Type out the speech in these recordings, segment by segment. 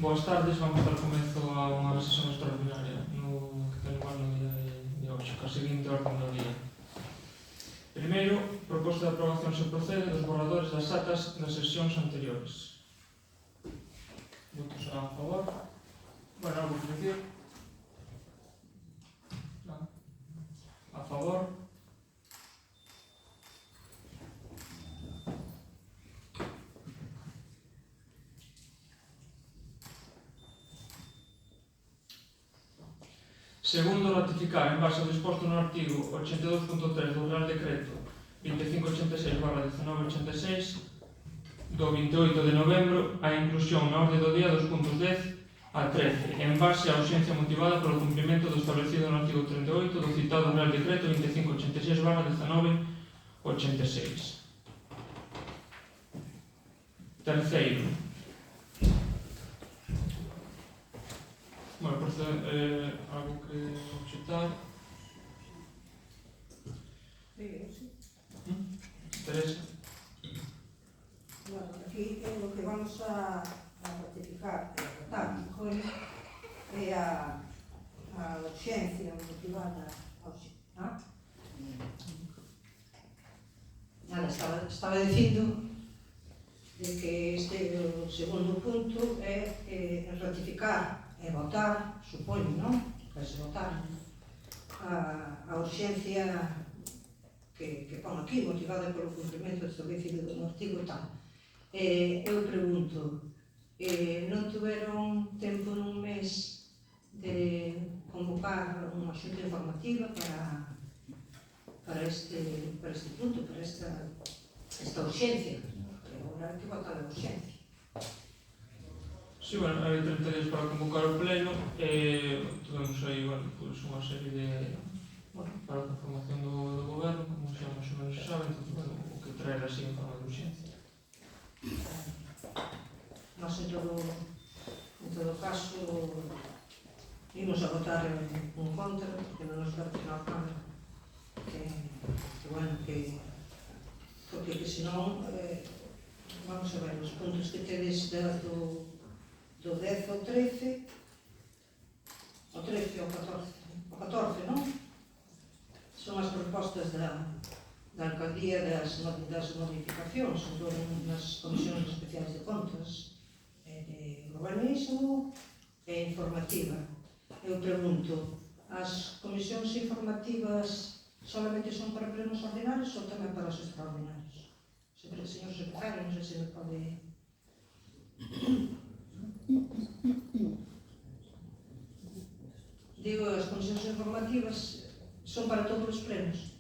Boas tardes, vamos dar comezo a unha sesión extraordinaria que ten lugar no día de hoxe, ca seguinte orden do día. Primeiro, proposta de aprobación se procede dos borradores das actas das sesións anteriores. Votos a favor? Bueno, algo que decir? Nada. A favor? Segundo, ratificar, en base ao disposto no artigo 82.3 do Real Decreto 2586/1986 do 28 de novembro a inclusión na orde do día dos puntos 10 a 13, en base á urxencia motivada polo cumprimento do establecido no artigo 38 do citado Real Decreto 2586/1986. Terceiro, bueno, algo que obxectar? Teresa? Bueno, aquí o que vamos a ratificar e a votar é a urxencia motivada estaba dicindo de que este o segundo punto é ratificar e votar, supoño, non? Vai se votar a urxencia que pon aquí, motivada polo cumprimento establecido no artigo tal. Eu pregunto, non tiveron tempo nun mes de convocar unha xunta informativa para este punto, para esta urxencia? Agora hai que votar a urxencia. Sí, bueno, hai 30 días para convocar o pleno e tuvemos aí, bueno, pues unha serie de para a conformación do goberno, como xa máis ou menos se sabe, entón, bueno, o que traer así en forma de urxencia. Nós, en todo caso, imos a votar un contra, porque non nos parece normal porque senón, vamos a ver, os puntos que tedes do 10 ao 13, o 13 ao 14, o 14, non? Son as propostas da alcaldía das modificacións, son nas comisións especiais de contas, de urbanismo e informativa. Eu pregunto, as comisións informativas solamente son para plenos ordinarios ou tamén para os extraordinarios? Señor secretario, non sei se me pode... Digo, as comisións informativas son para todos os plenos?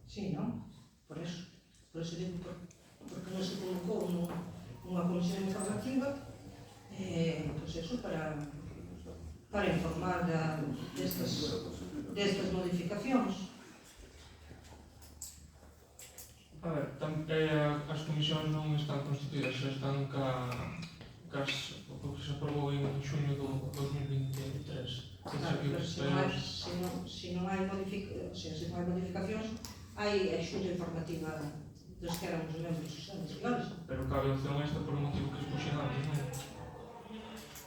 Sí, non? Por eso digo, porque non se convocou unha comisión informativa, pois eso, para informar destas modificacións. A ver, as comisións non están constituídas, xa están o que se aprobou en xuño do 2023. Claro, pero se non hai modificacións, hai a xunta informativa dos que éramos membros sociales. Pero cabe opción esta por o motivo que expuxen antes, non?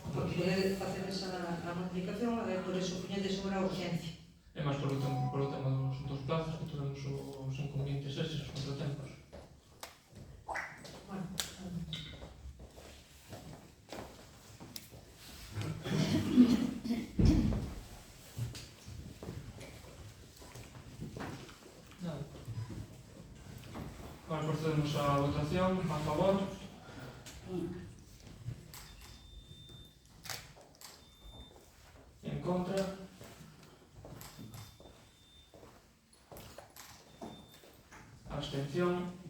Porque poder facer a modificación, por eso puñete sobre a urgencia. É máis polo tema dos plazos que tuvemos os inconvenientes eses, os contratempos. Bueno, Nada. Agora procedemos á votación, a favor. En contra. Abstención.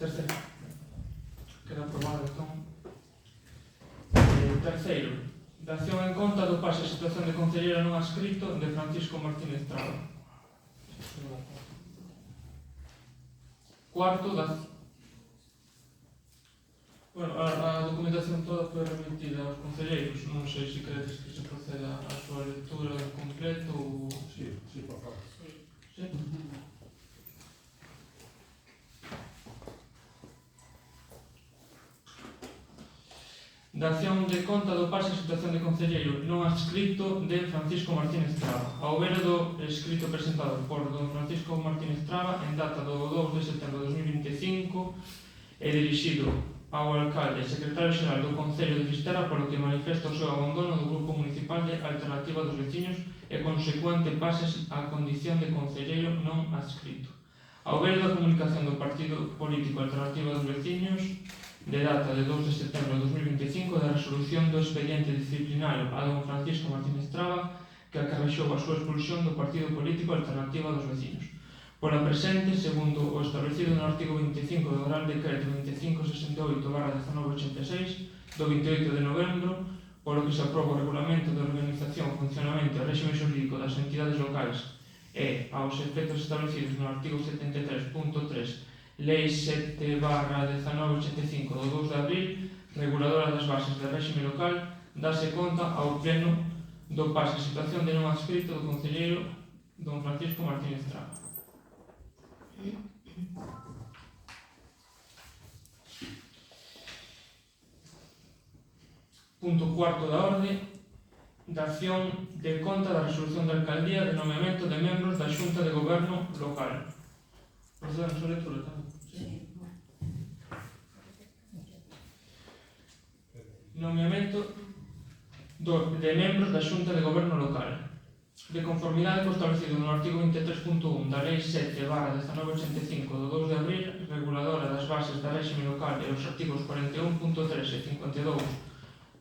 Terceiro. Queda aprobado, entón. Terceiro. Dación en conta do pase a situación de concelleira non adscrito de Francisco Martínez Traba. Cuarto, Bueno, a documentación toda foi remitida aos concelleiros, non sei se queredes que se proceda a súa lectura en completo ou... Sí, por favor. Sí? Dación de conta do pase a situación de concelleiro non adscrito de Francisco Martínez Traba. Ao ver do escrito presentado por don Francisco Martínez Traba en data do 2 de setembro de 2025 e dirixido ao alcalde e secretario xeral do Concello de Fisterra, polo que manifesta o seu abandono do Grupo Municipal de Alternativa dos Veciños e consecuente pases á condición de concelleiro non adscrito. Ao ver da comunicación do Partido Político Alternativa dos Veciños de data de 2 de setembro de 2025 da resolución do expediente disciplinario a don Francisco Martínez Traba que acarrexou a súa expulsión do Partido Político Alternativa dos Veciños. Por a presente, segundo o establecido no artigo 25 do Real Decreto 2568/1986 do 28 de novembro, polo que se aproba o Regulamento de Organización, Funcionamento e Réxime Xurídico das Entidades Locais e, aos efectos establecidos no artigo 73.3, Lei 7/1985 do 2 de abril, reguladora das bases de réxime local, dase conta ao Pleno do pase a situación de non adscrito do concelleiro don Francisco Martínez Traba. Punto cuarto da orde, dación de conta da resolución da alcaldía de nomeamento de membros da Xunta de Goberno local. Procedemos a lectura tamén. Sí. Nomeamento de membros da Xunta de Goberno local. De conformidade co establecido no artigo 23.1 da Lei 7/1985 do 2 de abril, reguladora das bases da réxime local e os artigos 41.3 e 52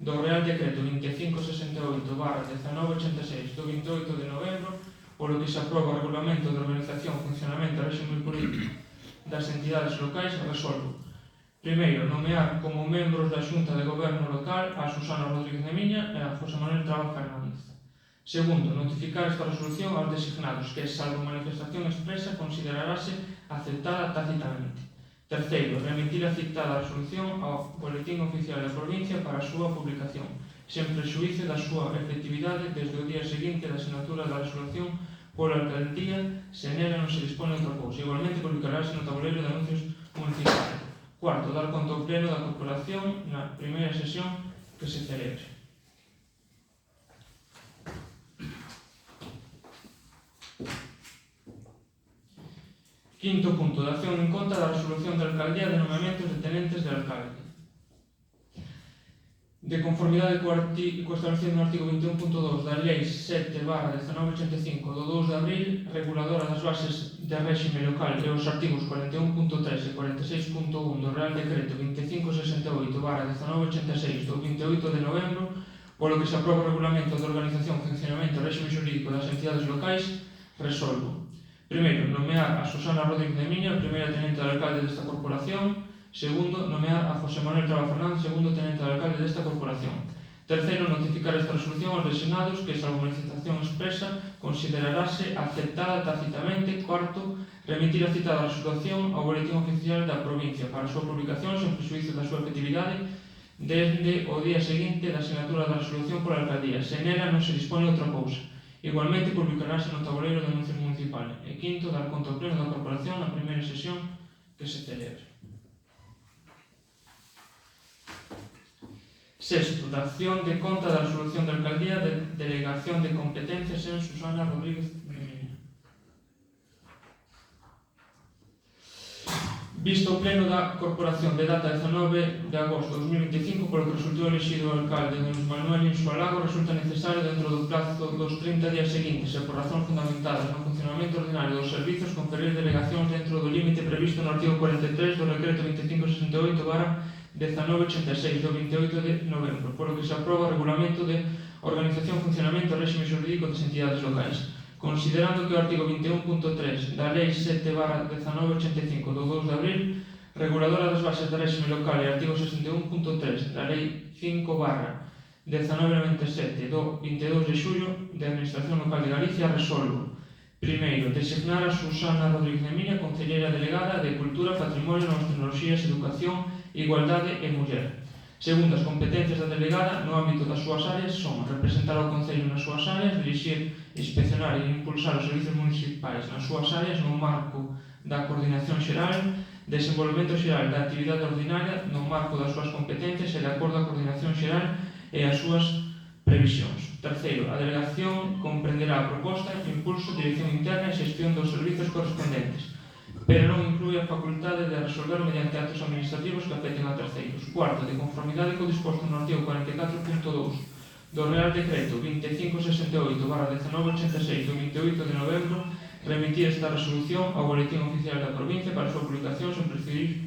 do Real Decreto 2568/1986 do 28 de novembro, polo que se aproba o Regulamento de Organización, Funcionamento e Réxime Político das Entidades Locais, resolvo: primeiro, nomear como membros da Xunta de Goberno local a Susana Rodríguez de Miña e a José Manuel Traba Fernández. Segundo, notificar esta resolución aos designados que, salvo manifestación expresa, considerarase aceptada tácitamente. Terceiro, remitir a citada resolución ao Boletín Oficial da Provincia para a súa publicación, sen prexuízo da súa efectividade desde o día seguinte da asignatura da resolución pola alcaldía, se nela non se dispone outra cousa. Igualmente, publicarase no tabuleiro de anuncios municipal. Cuarto, dar conta ao pleno da corporación na primeira sesión que se celebre. Quinto punto, dación en conta da resolución da alcaldía de nomeamentos de tenentes de alcalde. De conformidade co establecido no artigo 21.2 da Lei 7/1985 do 2 de abril, reguladora das bases de réxime local e os artigos 41.3 e 46.1 do Real Decreto 2568/1986 do 28 de novembro, polo que se aproba o Regulamento de Organización, Funcionamento e Réxime Xurídico das Entidades Locais, resolvo: primeiro, nomear a Susana Rodríguez de Miña, primeira tenente de alcalde desta corporación. Segundo, nomear a José Manuel Traba Fernández, segundo tenente de alcalde desta corporación. Terceiro, notificar esta resolución aos designados que, salvo manifestación expresa, considerarase aceptada tácitamente. Cuarto, remitir a citada resolución ao Boletín Oficial da Provincia para a súa publicación sen prexuízo da súa efectividade desde o día seguinte da asignatura da resolución pola alcaldía, se nela non se dispone outra cousa. Igualmente, publicarase no tabuleiro de anuncios municipal. E quinto, dar conta ao pleno da corporación na primeira sesión que se celebre. Sexto, dación de conta da resolución da alcaldía de delegación de competencias en Susana Rodríguez de Miña. Visto o pleno da corporación de data 19 de agosto de 2025, polo que resultou elexido o alcalde don Manuel Insualago, resulta necesario, dentro do plazo dos 30 días seguintes e por razóns fundamentadas no funcionamento ordinario dos servizos, conferir delegacións dentro do límite previsto no artigo 43 do Decreto 2568/1986 do 28 de novembro, polo que se aproba o Regulamento de Organización, Funcionamento e Réxime Xurídico das Entidades Locais. Considerando que o artigo 21.3 da Lei 7/1985 do 2 de abril, reguladora das bases de réxime local, e artigo 61.3 da Lei 5/1997 do 22 de xullo de Administración Local de Galicia, resolvo: primeiro, designar a Susana Rodríguez de Miña concelleira delegada de Cultura, Patrimonio, Novas Tecnoloxías, Educación igualdade e muller. Segundo, as competencias da delegada no ámbito das súas áreas son representar o Concello nas súas áreas, dirixir, inspeccionar e impulsar os servizos municipais nas súas áreas no marco da coordinación xeral, desenvolvemento xeral da actividade ordinaria no marco das súas competencias e de acordo á coordinación xeral e as súas previsións. Terceiro, a delegación comprenderá a proposta, impulso, dirección interna e xestión dos servizos correspondentes, pero non inclúe a facultade de resolver mediante actos administrativos que afecten a terceiros. Cuarto, de conformidade co disposto no artigo 44.2 do Real Decreto 2568/1986 do 28 de novembro, remitir esta resolución ao Boletín Oficial da Provincia para a súa publicación sen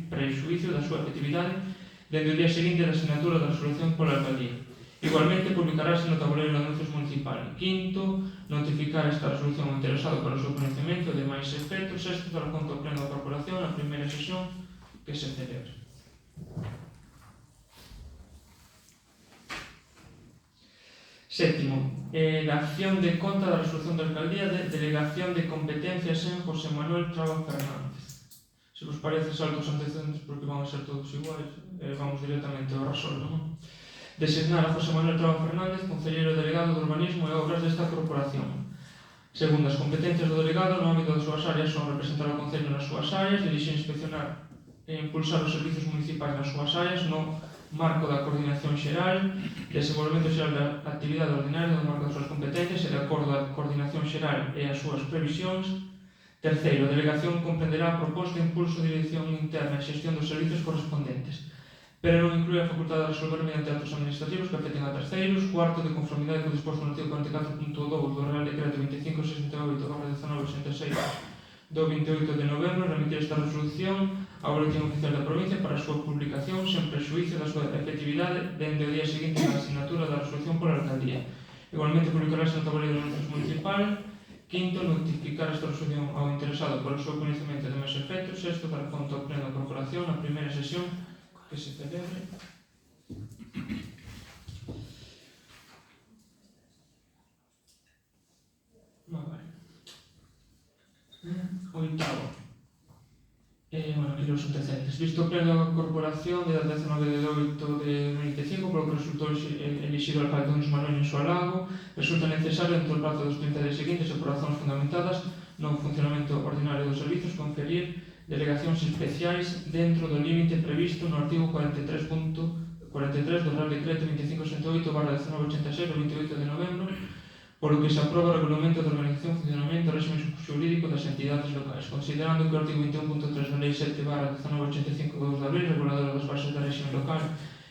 prexuízo da súa efectividade dende o día seguinte da asignatura da resolución pola alcaldía. Igualmente, publicarase no tabuleiro de anuncios municipal. Quinto, notificar esta resolución ao interesado para o seu conhecemento de máis efectos. Sexto, dar conta ao pleno da corporación na primeira sesión que se celebre. Sétimo, acción de conta da resolución da alcaldía de delegación de competencias en José Manuel Traba Fernández. Se vos parece, salto os antecedentes porque van a ser todos iguais, vamos directamente ao resolvo, non? Designar a José Manuel Traba Fernández concelleiro delegado de Urbanismo e Obras desta corporación. Segundo, as competencias do delegado no ámbito das súas áreas son representar o Concello nas súas áreas, dirixir, inspeccionar e impulsar os servizos municipais nas súas áreas no marco da coordinación xeral, desenvolvemento xeral da actividade ordinaria no marco das súas competencias e de acordo á coordinación xeral e as súas previsións. Terceiro, a delegación comprenderá a proposta, impulso, dirección interna e xestión dos servizos correspondentes, pero non inclúe a facultade de resolver mediante actos administrativos que afecten a terceiros. Cuarto, de conformidade co disposto no artigo 44.2 do Real Decreto 2568/1986 do 28 de novembro, remitir esta resolución ao Boletín Oficial da Provincia para a súa publicación sen prexuízo da súa efectividade dende o día seguinte da asignatura da resolución pola alcaldía. Igualmente, publicarase no tabuleiro de anuncios municipal. Quinto, notificar esta resolución ao interesado para o seu conhecimento de máis efectos. Sexto, dar conta ao pleno da corporación na primeira sesión que se celebre. Oitavo. Aquí los antecedentes. Visto o pleno da corporación de 19 de 8 de 2005, polo que resultou elixido o alcalde Nunes Manuel Insualago, resulta necesario, dentro do prazo dos 30 días seguintes e por razóns fundamentadas no funcionamento ordinario dos servizos, conferir delegacións especiais dentro do límite previsto no artigo 43.43 do Real Decreto 2568/1986 do 28 de novembro, polo que se aproba o Regulamento de Organización, Funcionamento e Régimen Xurídico das Entidades Locais, considerando que o artigo 21.3 da Lei 7/1985 2 de abril, reguladora das bases da régimen local,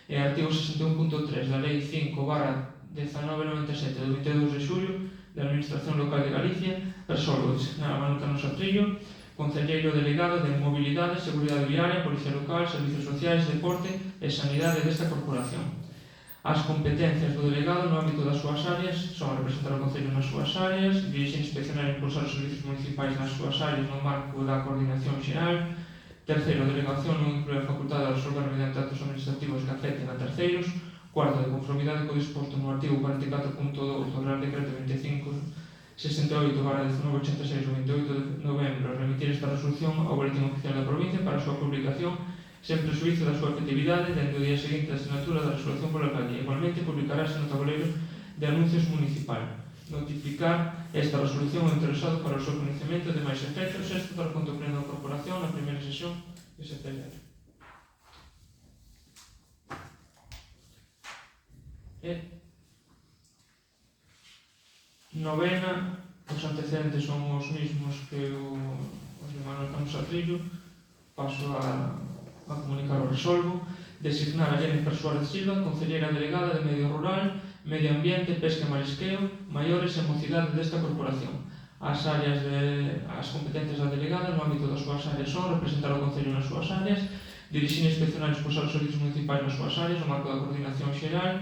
e o artigo 61.3 da Lei 5/1997 do 22 de xullo da Administración Local de Galicia, resolve designar a Manuel Canosa Trillo concelleiro delegado de Mobilidade, Seguridade Viaria, Policía Local, Servizos Sociais, Deporte e Sanidade desta corporación. As competencias do delegado no ámbito das súas áreas son representar o Concello nas súas áreas, dirixir, inspeccionar e impulsar os servizos municipais nas súas áreas no marco da coordinación xeral. Terceiro, a delegación non inclúe a facultade de resolver mediante actos administrativos que afecten a terceiros. Cuarto, de conformidade co disposto no artigo 44.2 do Real Decreto 2568/1986 do 28 de novembro, remitir esta resolución ao Boletín Oficial da Provincia para a súa publicación sen prexuízo da súa efectividade dende o día seguinte da asignatura da resolución pola alcaldía. Igualmente, publicarase no tabuleiro de anuncios municipal. Notificar esta resolución ao interesado para o seu conhecemento de máis efectos. Sexto, dar conta ao pleno da corporación na primeira sesión que se celebre. Novena, os antecedentes son os mismos que os de Manuel Canosa Trillo. Paso a comunicar o resolvo. Designar a Jennifer Suárez Silva, concelleira delegada de Medio Rural, Medio Ambiente, Pesca e Marisqueo, Maiores e Mocidade desta corporación. As competencias da delegada no ámbito das súas áreas son representar o Concello nas súas áreas, dirixir, inspeccionar e expulsar os servizos municipais nas súas áreas no marco da coordinación xeral.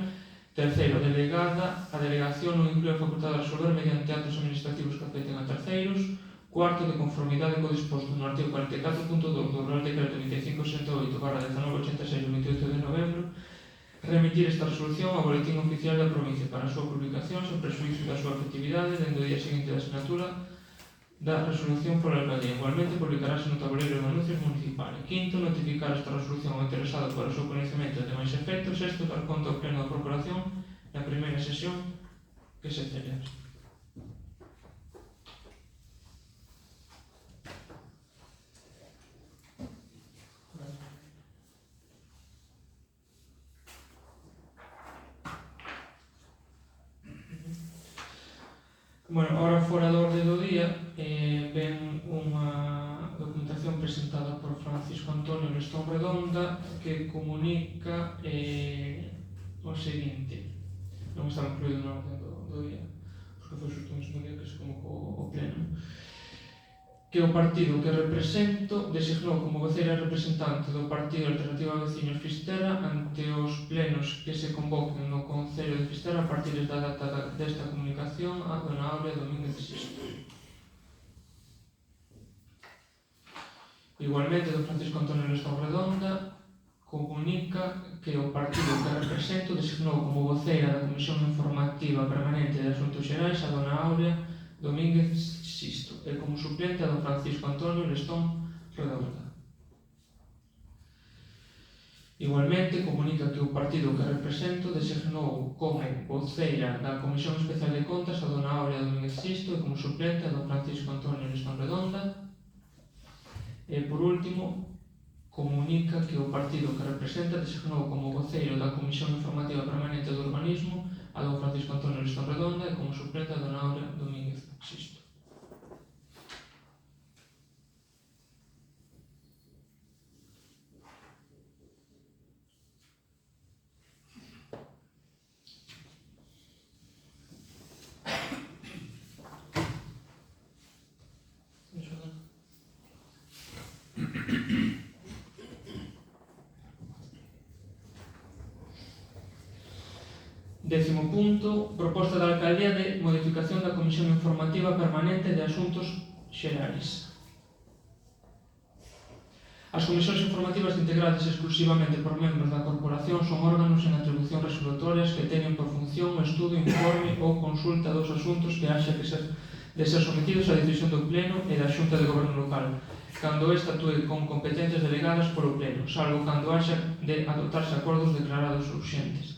Terceiro, a delegación non inclúe a facultade de resolver mediante actos administrativos que afecten a terceiros. Cuarto, de conformidade co disposto no artigo 44.2 do Real Decreto 2568/1986 do 28 de novembro, remitir esta resolución ao Boletín Oficial da Provincia para a súa publicación sen prexuízo da súa efectividade dende o día seguinte da asignatura da resolución pola alcaldía. Igualmente, publicarase no tabuleiro de anuncios municipal. Quinto, notificar esta resolución ao interesado para o seu coñecemento e demais efectos. Sexto, dar conta ao pleno da corporación na primeira sesión que se celebre. Bueno, ahora fora do orde do día ven unha documentación presentada por Francisco Antonio Lestón Redonda que comunica o seguinte. Non estaba incluído no orde do día, porque foi xusto o mesmo día que se convocou o pleno. Que o partido que represento designou como voceira representante do Partido Alternativa Veciños Fisterra ante os plenos que se convoquen no Concello de Fisterra a partir da data desta comunicación a dona Aurea Domínguez Sisto. Igualmente, don Francisco Antonio Lestón Redonda comunica que o partido que represento designou como voceira da Comisión Informativa Permanente de Asuntos Xerais a dona Aurea Domínguez Sisto e como suplente a don Francisco Antonio Lestón Redonda. Igualmente, comunica que o partido que represento designou como voceira da Comisión Especial de Contas a dona Aurea Domínguez Sisto e como suplente a don Francisco Antonio Lestón Redonda. E, por último, comunica que o partido que representa designou como voceiro da Comisión Informativa Permanente do Urbanismo a don Francisco Antonio Lestón Redonda e como suplente a dona Aurea Domínguez Sisto. Décimo punto, proposta da Alcaldía de modificación da Comisión Informativa Permanente de Asuntos Xerais. As comisións informativas integradas exclusivamente por membros da Corporación son órganos en atribución resolutorias que teñen por función o estudo, informe ou consulta dos asuntos que haxa que ser sometidos á decisión do Pleno e da Xunta de Goberno Local, cando esta actúe con competencias delegadas polo Pleno, salvo cando haxa de adoptarse acordos declarados urxentes.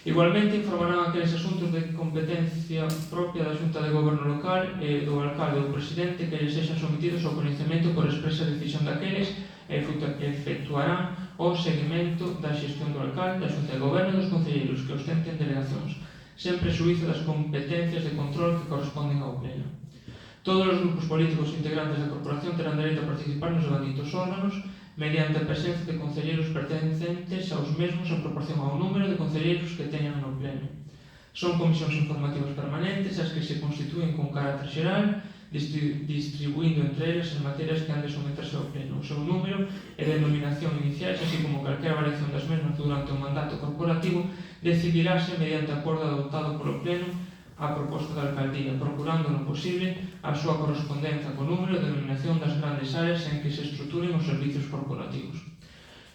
Igualmente, informarán aqueles asuntos de competencia propia da Xunta de Goberno Local e do alcalde ou presidente que lles sexan sometidos ao coñecemento por expresa decisión daqueles e efectuarán o seguimento da xestión do alcalde, da Xunta de Goberno e dos concelleiros que ostenten delegacións, sempre xuízo das competencias de control que corresponden ao Pleno. Todos os grupos políticos integrantes da Corporación terán dereito a participar nos devanditos órganos mediante a presencia de concelleiros pertencentes aos mesmos en proporción ao número de concelleiros que teñan no Pleno. Son comisións informativas permanentes as que se constitúen con carácter xeral, distribuindo entre eles as materias que han de someterse ao Pleno. O seu número e denominación iniciais, así como calquera variación das mesmas durante o mandato corporativo, decidirase mediante acordo adoptado polo Pleno a proposta da Alcaldía, procurando no posible a súa correspondencia co número e denominación das grandes áreas en que se estruturen os servicios corporativos.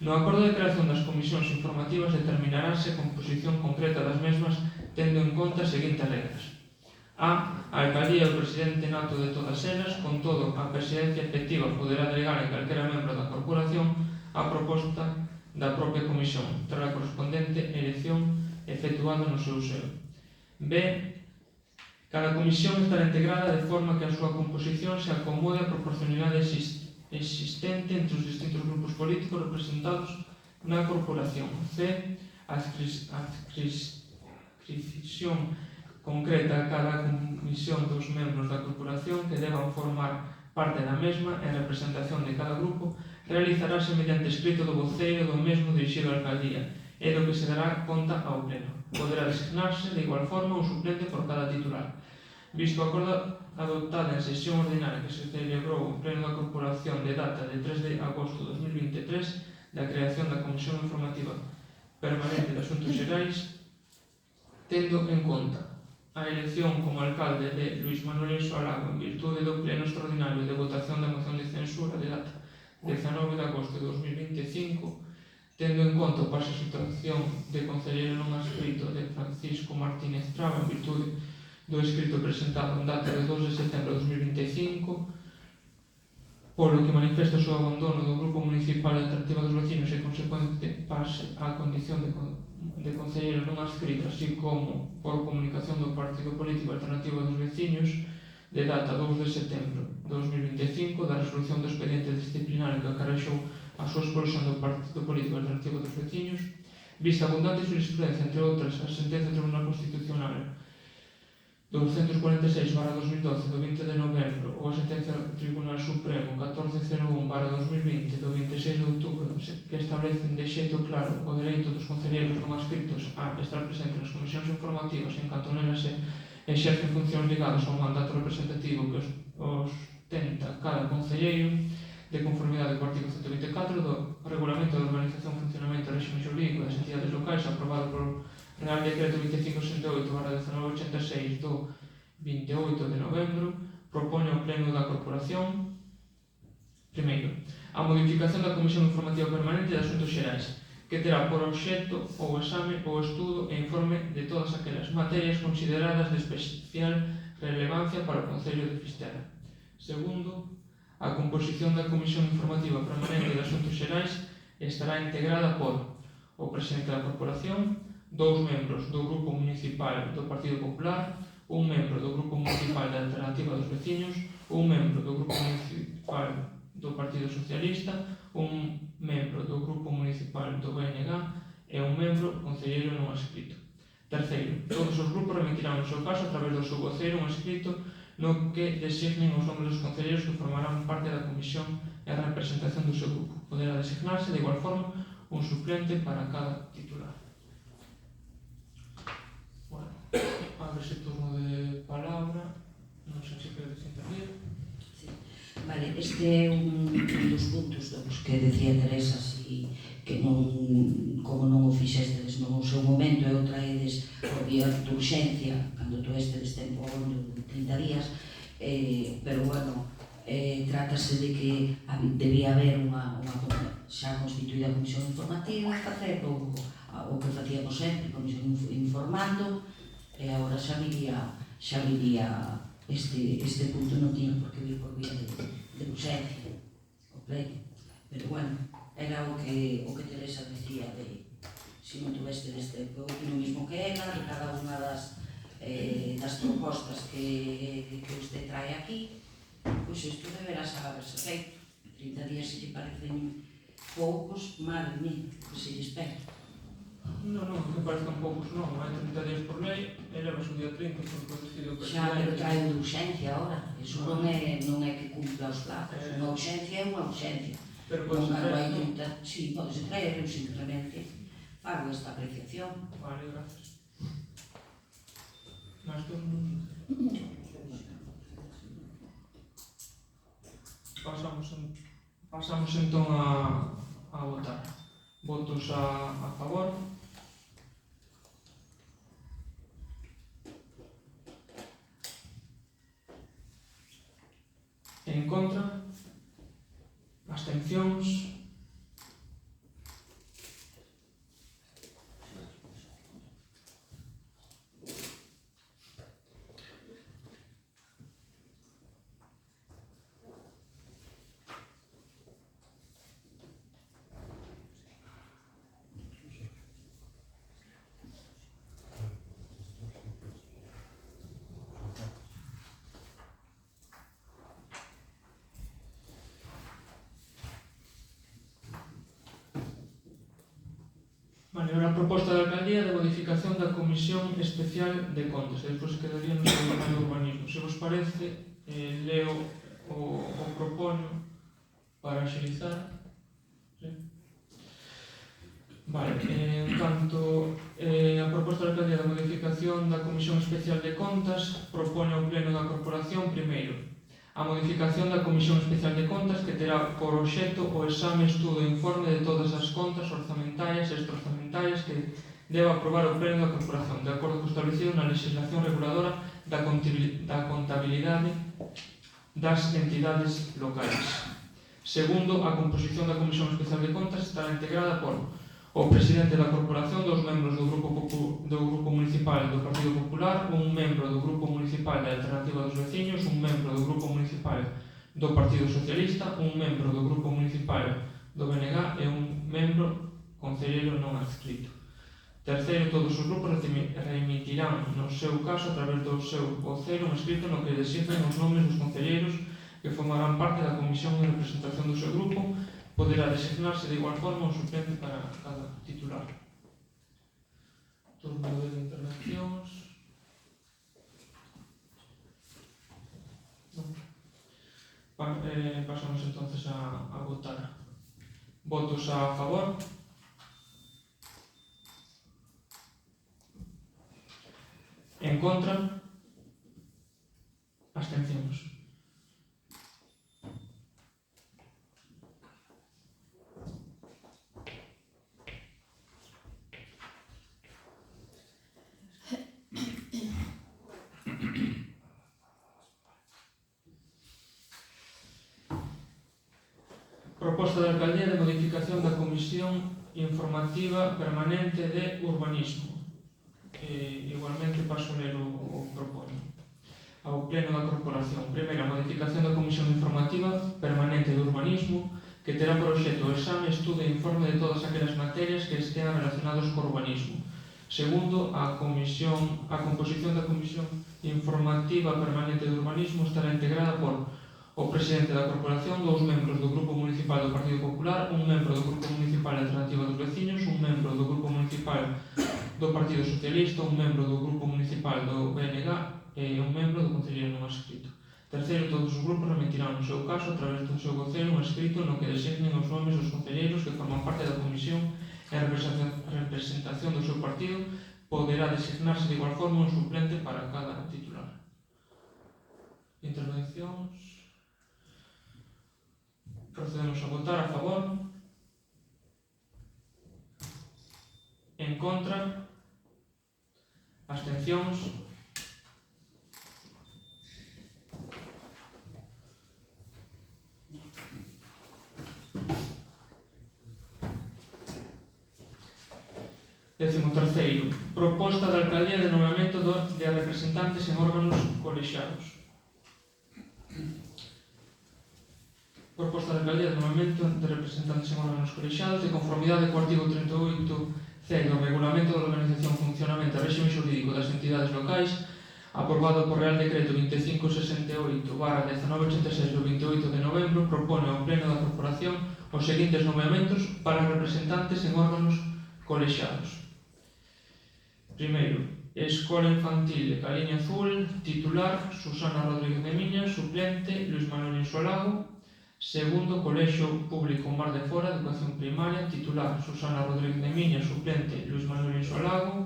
No acordo de creación das comisións informativas determinarase a composición concreta das mesmas tendo en conta as seguintes regras. A Alcaldía e o presidente nato de todas elas, con todo, a presidencia efectiva poderá delegar en calquera membro da corporación a proposta da propia comisión, tras a correspondente elección efectuada no seu seo. B. Cada comisión estará integrada de forma que a súa composición se acomode á proporcionalidade existente entre os distintos grupos políticos representados na corporación. C. A adscripción concreta a cada comisión dos membros da corporación que deban formar parte da mesma en representación de cada grupo realizarase mediante escrito do voceiro do mesmo dirixido á Alcaldía e do que se dará conta ao Pleno. Poderá designarse de igual forma un suplente por cada titular. Visto o acordo adoptado en sesión ordinaria que se celebrou en Pleno da Corporación de data de 3 de agosto de 2023 da creación da Comisión Informativa Permanente de Asuntos Xerais, tendo en conta a elección como alcalde de Luís Manuel Lago en virtude do Pleno Extraordinario de votación da moción de censura de data 19 de agosto de 2025, tendo en conta o paso a situación de concelleiro non adscrito de Francisco Martínez Traba en virtude do escrito presentado en data de 2 de setembro de 2025, polo que manifesta o seu abandono do Grupo Municipal de Alternativa dos Vecinos e consecuente pase á condición de concelleiro non adscrito, así como por comunicación do Partido Político Alternativo dos Vecinos de data 2 de setembro de 2025 da resolución do expediente disciplinario que acarrexou a súa expulsión do Partido Político Alternativo dos Vecinos, vista abundante jurisprudencia, entre outras, a sentencia do Tribunal Constitucional 246/2012 do 20 de novembro ou a sentencia do Tribunal Supremo 1401/2020 do 26 de outubro que establecen de xeito claro o dereito dos concelleiros non adscritos a estar presentes nas comisións informativas en canto nelas se exercen funcións ligadas ao mandato representativo que os tenta cada concelleiro de conformidade co artigo 124 do Regulamento de Organización e Funcionamento do Réxime Xurídico das Entidades Locais aprobado por Real Decreto 2568/1986 do 28 de novembro, propone ao Pleno da Corporación, primeiro, a modificación da Comisión Informativa Permanente de Asuntos Xerais, que terá por obxecto o exame, o estudo e informe de todas aquelas materias consideradas de especial relevancia para o Concello de Fisterra. Segundo, a composición da Comisión Informativa Permanente de Asuntos Xerais estará integrada por o presidente da Corporación, 2 membros do Grupo Municipal do Partido Popular, 1 membro do Grupo Municipal da Alternativa dos Vecinos, 1 membro do Grupo Municipal do Partido Socialista, 1 membro do Grupo Municipal do BNG e 1 membro concelleiro non adscrito. Terceiro, todos os grupos remitirán no seu caso a través do seu voceiro un escrito no que designen os nombres dos concelleiros que formarán parte da comisión e a representación do seu grupo. Poderá designarse de igual forma un suplente para cada titular. Bueno, ábrese turno de palabra. Non sei se queredes intervir. Sí. Vale, este é un dos puntos dos que decía Teresa, si, que non, como non o fixestes no seu momento e o traedes por vía de urxencia, cando tú estedes tempo de 30 días, pero bueno, trátase de que debía haber unha xa constituída comisión informativa e facer o que facíamos sempre, comisión informando, e agora xa viría este punto non tiña por que vir por vía de urxencia, o pleno, pero bueno, era o que Teresa decía de se non tuveste deste o mismo que ela, de cada unha das propostas que usted trae aquí, pois isto deberá haberse feito. 30 días se lle parecen poucos, madre mía, que se lle espera. Non, que parezcan poucos non, hai 30 días por lei, e levas o día 30 por decidido o Xa, pero presidente. trae de urxencia ahora, iso non é que cumpla os plazos, unha urxencia é unha urxencia. Pero Non pode cando hai ser. 30, si, pode se traer, eu simplemente fago esta apreciación. Vale, gracias. Máis tú? Pasamos entón a votar. Votos a favor. En contra. Abstencións. Vale, ahora a proposta da alcaldía de modificación da Comisión Especial de Contas, e despois quedaría no seu de urbanismo. Se vos parece, leo o propoño para axilizar. Sí. Vale, en canto a proposta da alcaldía de modificación da Comisión Especial de Contas, propone ao Pleno da Corporación, primeiro, a modificación da Comisión Especial de Contas que terá por obxecto o exame, estudo e informe de todas as contas orzamentarias e extraorzamentarias que deba aprobar o Pleno da Corporación, de acordo co establecido na legislación reguladora da contabilidade das entidades locais. Segundo, a composición da Comisión Especial de Contas estará integrada por o presidente da corporación, 2 membros do Grupo Municipal do Partido Popular, un membro do Grupo Municipal da Alternativa dos Veciños, un membro do Grupo Municipal do Partido Socialista, un membro do Grupo Municipal do BNG e un membro concelleiro non adscrito. Terceiro, todos os grupos remitirán, no seu caso, a través do seu voceiro, un escrito no que designen os nomes dos concelleiros que formarán parte da comisión de representación do seu grupo. Poderá designarse de igual forma un suplente para cada titular. Turno de intervencións. Pasamos entonces a votar. Votos a favor. En contra. Abstencións. Proposta de alcaldía de modificación da Comisión Informativa Permanente de Urbanismo. Igualmente paso a ler o propoño. Ao Pleno da Corporación. Primeira, modificación da Comisión Informativa Permanente de Urbanismo, que terá por obxecto o exame, estudo e informe de todas aquelas materias que estean relacionados co urbanismo. Segundo, a composición da Comisión Informativa Permanente de Urbanismo estará integrada por o presidente da corporación, 2 membros do Grupo Municipal do Partido Popular, un membro do Grupo Municipal da Alternativa dos Veciños, un membro do Grupo Municipal do Partido Socialista, un membro do Grupo Municipal do BNG e un membro do concelleiro non adscrito. Terceiro, todos os grupos remitirán, no seu caso, a través do seu voceiro, un escrito no que designen os nomes dos concelleiros que forman parte da comisión e a representación do seu partido. Poderá designarse de igual forma un suplente para cada titular. Intervencións. Procedemos a votar a favor. En contra. Abstencións. Décimo terceiro. Proposta da alcaldía de nomeamento de representantes en órganos colexiados. Proposta da alcaldía de nomeamento de representantes en órganos colexiados de conformidade co artigo 38c do Regulamento de Organización, Funcionamento e Réxime Xurídico das Entidades Locais, aprobado por Real Decreto 2568/1986 do 28 de novembro, propone ao Pleno da Corporación os seguintes nomeamentos para representantes en órganos colexiados. Primeiro, Escola Infantil de Caliña Azul, titular Susana Rodríguez de Miña, suplente Luis Manuel Insolago. Segundo, Colexio Público Mar de Fora, Educación Primaria, titular Susana Rodríguez de Miña, suplente Luis Manuel Insolago.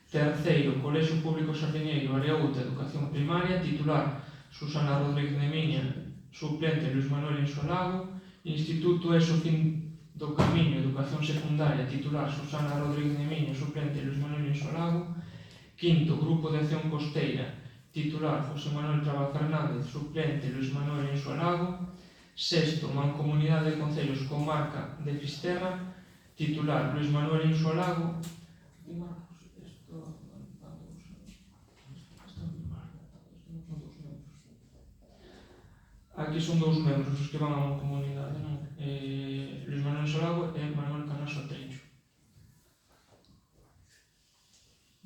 Terceiro, Colexio Público Sardiñeiro Areouta, Educación Primaria, titular Susana Rodríguez de Miña, suplente Luis Manuel Insolago. Instituto ESO Fin do Camiño, Educación Secundaria, titular Susana Rodríguez de Miña, suplente Luis Manuel Insolago. Quinto, Grupo de Acción Costeira, titular José Manuel Traba Fernández, suplente Luis Manuel Insolago. Sexto, Mancomunidade de Concellos Comarca de Fisterra, titular Luis Manuel Insolago. Aquí son 2 membros os que van a Mancomunidade, non? Luis Manuel Insolago e Manuel Canaso Atrecho.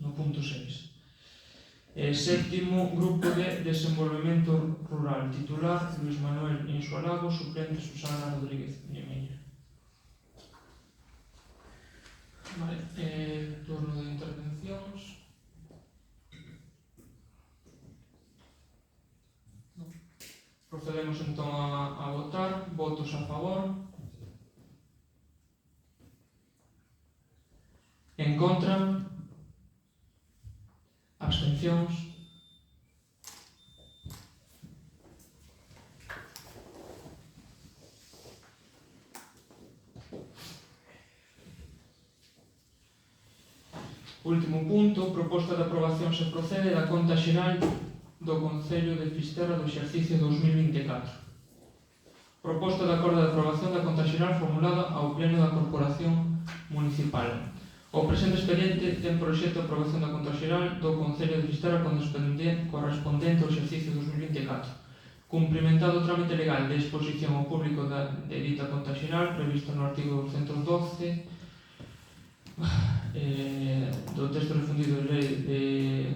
No punto 6. Séptimo, Grupo de Desenvolvemento Rural, titular Luis Manuel Insolago, suplente Susana Rodríguez de Miña. Vale, turno de intervencións. Procedemos entón a votar. Votos a favor. En contra. Abstencións. Último punto, proposta de aprobación se procede da conta xeral do Concello de Fisterra do exercicio 2024. Proposta de acordo de aprobación da conta xeral formulada ao Pleno da Corporación municipal. O presente expediente ten por obxecto a aprobación da conta xeral do Concello de Fisterra correspondente ao exercicio 2024, cumprimentado o trámite legal de exposición ao público de dita conta xeral previsto no artigo 212 do texto refundido de lei de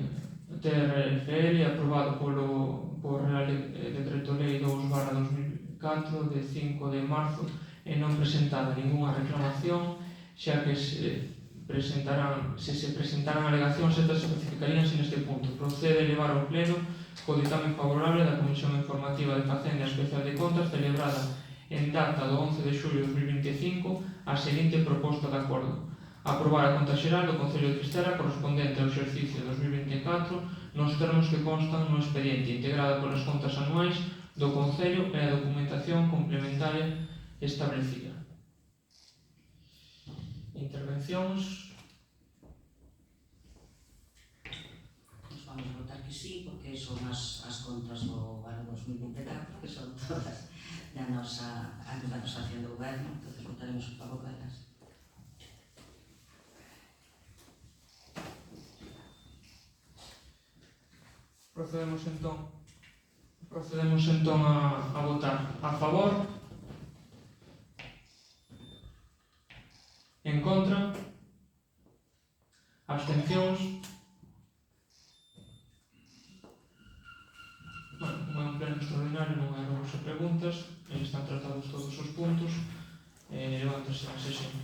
TRFL aprobado por Real Decreto Lei 2/2004 de 5 de marzo e non presentada ninguna reclamación, xa que se presentaran alegacións, estas especificaríanse neste punto. Procede elevar ao pleno co ditame favorable da Comisión Informativa de Facenda Especial de Contas celebrada en data do 11 de xullo de 2025 a seguinte proposta de acordo: aprobar a conta xeral do Concello de Fisterra correspondente ao exercicio 2024 nos termos que constan no expediente, integrada polas contas anuais do Concello e a documentación complementaria establecida. Intervencións? Nos vamos a votar que sí, porque son as contas do ano 2024, que son todas da nosa acción do goberno, entón votaremos a favor delas. Procedemos entón a votar a favor, en contra, abstencións. Bueno, é un pleno extraordinario, non hai novas preguntas, están tratados todos os puntos, levántase a sesión.